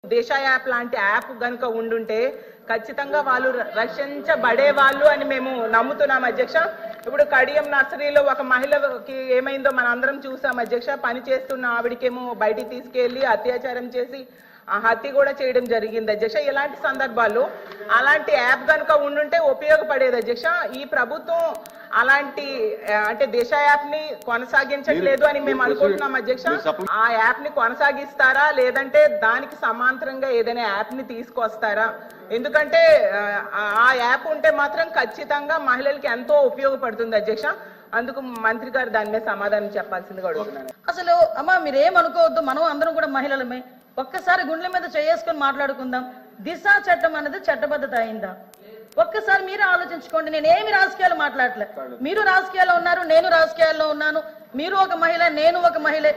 దిశ app లాంటి app గనుక ఉండుంటే ఖచ్చితంగా వాళ్ళు రక్షించబడేవాళ్ళు అని మేము నమ్ముతున్నాం అధ్యక్ష. ఇప్పుడు కడియం నర్సరీలో ఒక మహిళకి ఏమైందో మన అందరం చూసాం అధ్యక్ష. పని చేస్తున్న ఆవిడకేమో బయటికి తీసుకెళ్లి అత్యాచారం చేసి హత్య కూడా చేయడం జరిగింది అధ్యక్ష. ఇలాంటి సందర్భాల్లో అలాంటి యాప్ కనుక ఉండుంటే ఉపయోగపడేది అధ్యక్ష. ఈ ప్రభుత్వం అలాంటి అంటే దిశ యాప్ ని కొనసాగించట్లేదు అని మేము అనుకుంటున్నాం అధ్యక్ష. ఆ యాప్ ని కొనసాగిస్తారా లేదంటే దానికి సమాంతరంగా ఏదైనా యాప్ ని తీసుకొస్తారా? ఎందుకంటే ఆ యాప్ ఉంటే మాత్రం ఖచ్చితంగా మహిళలకి ఎంతో ఉపయోగపడుతుంది అధ్యక్ష. అందుకు మంత్రి గారు దాని మీద సమాధానం చెప్పాల్సిందిగా అడుగుతున్నాను. అసలు అమ్మా మీరేమనుకోవద్దు, మనం అందరం కూడా మహిళలమే. ఒక్కసారి గుండెల మీద చేసుకొని మాట్లాడుకుందాం. దిశ చట్టం అనేది చట్టబద్ధత అయిందా? ఒక్కసారి మీరు ఆలోచించుకోండి. నేనేమి రాజకీయాలు మాట్లాడలే. మీరు రాజకీయాల్లో ఉన్నారు, నేను రాజకీయాల్లో ఉన్నాను. మీరు ఒక మహిళ, నేను ఒక మహిళే.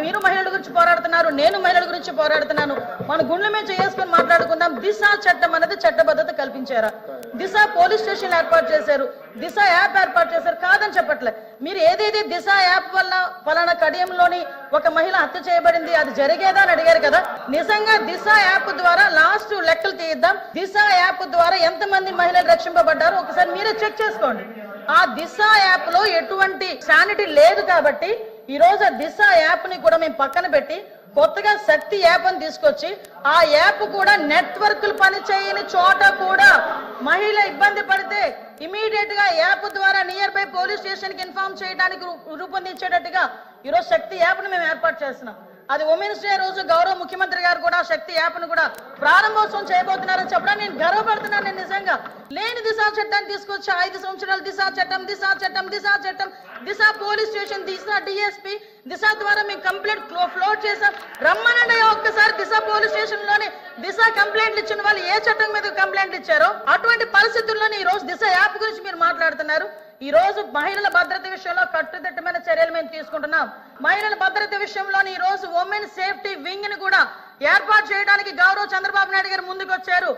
మీరు మహిళల గురించి పోరాడుతున్నారు, నేను మహిళల గురించి పోరాడుతున్నాను. మన గుండెల మీద చేసుకొని మాట్లాడుకుందాం. దిశ చట్టం అనేది చట్టబద్ధత కల్పించారా? దిశ పోలీస్ స్టేషన్ ఏర్పాటు చేశారు, దిశ యాప్ ఏర్పాటు చేశారు, కాదని చెప్పట్లే. మీరు ఏదైతే దిశ యాప్ వల్ల ఫలానా కడియంలోని ఒక మహిళ హత్య చేయబడింది అది జరిగేదా అని అడిగారు కదా. నిజంగా దిశ యాప్ ద్వారా లాస్ట్ లెక్కలు తీద్దాం. దిశ యాప్ ద్వారా ఎంతమంది మహిళలు రక్షింపబడ్డారో ఒకసారి మీరే చెక్ చేసుకోండి. ఆ దిశ యాప్ లో ఎటువంటి శానిటీ లేదు కాబట్టి ఈ రోజు దిశ యాప్ ని కూడా మేము పక్కన పెట్టి కొత్తగా శక్తి యాప్ అని తీసుకొచ్చి ఆ యాప్ కూడా నెట్వర్క్లు పనిచేయని చోట కూడా మహిళ ఇబ్బంది పడితే ఇమీడియట్ గా యాప్ ద్వారా నియర్ బై పోలీస్ స్టేషన్ కి ఇన్ఫార్మ్ చేయడానికి రూపొందించేటట్టుగా ఈరోజు శక్తి యాప్ ని మేము ఏర్పాటు చేస్తున్నాం. అది ఉమెన్స్ డే రోజు గౌరవ ముఖ్యమంత్రి గారు కూడా శక్తి యాప్ ను కూడా ప్రారంభోత్సవం చేయబోతున్నారని చెప్పడం నేను గర్వపడుతున్నాను. నేను నిజంగా లేని దిశా చట్టాన్ని తీసుకొచ్చి 5 సంవత్సరాలు దిశా చట్టం దిశా చట్టం దిశా చట్టం దిశా పోలీస్ స్టేషన్ దిశా డిఎస్పీ దిశ ద్వారా మేము కంప్లైంట్ ఫ్లోట్ చేసాం. రమ్మనండి ఒక్కసారి దిశ పోలీస్ స్టేషన్ లోనే దిశ కంప్లైంట్లు ఇచ్చిన వాళ్ళు ఏ చట్టం మీద కంప్లైంట్ ఇచ్చారో అటువంటి పరిస్థితుల్లోనే ఈ రోజు దిశ యాప్ గురించి మీరు మాట్లాడుతున్నారు. ఈ రోజు మహిళల భద్రత విషయంలో కట్టుదిట్టమైన చర్యలు మేము తీసుకుంటున్నాం. మహిళల భద్రత విషయంలోని ఈ రోజు ఉమెన్ సేఫ్టీ వింగ్ ని కూడా ఏర్పాటు చేయడానికి గౌరవ చంద్రబాబు నాయుడు గారు ముందుకు వచ్చారు.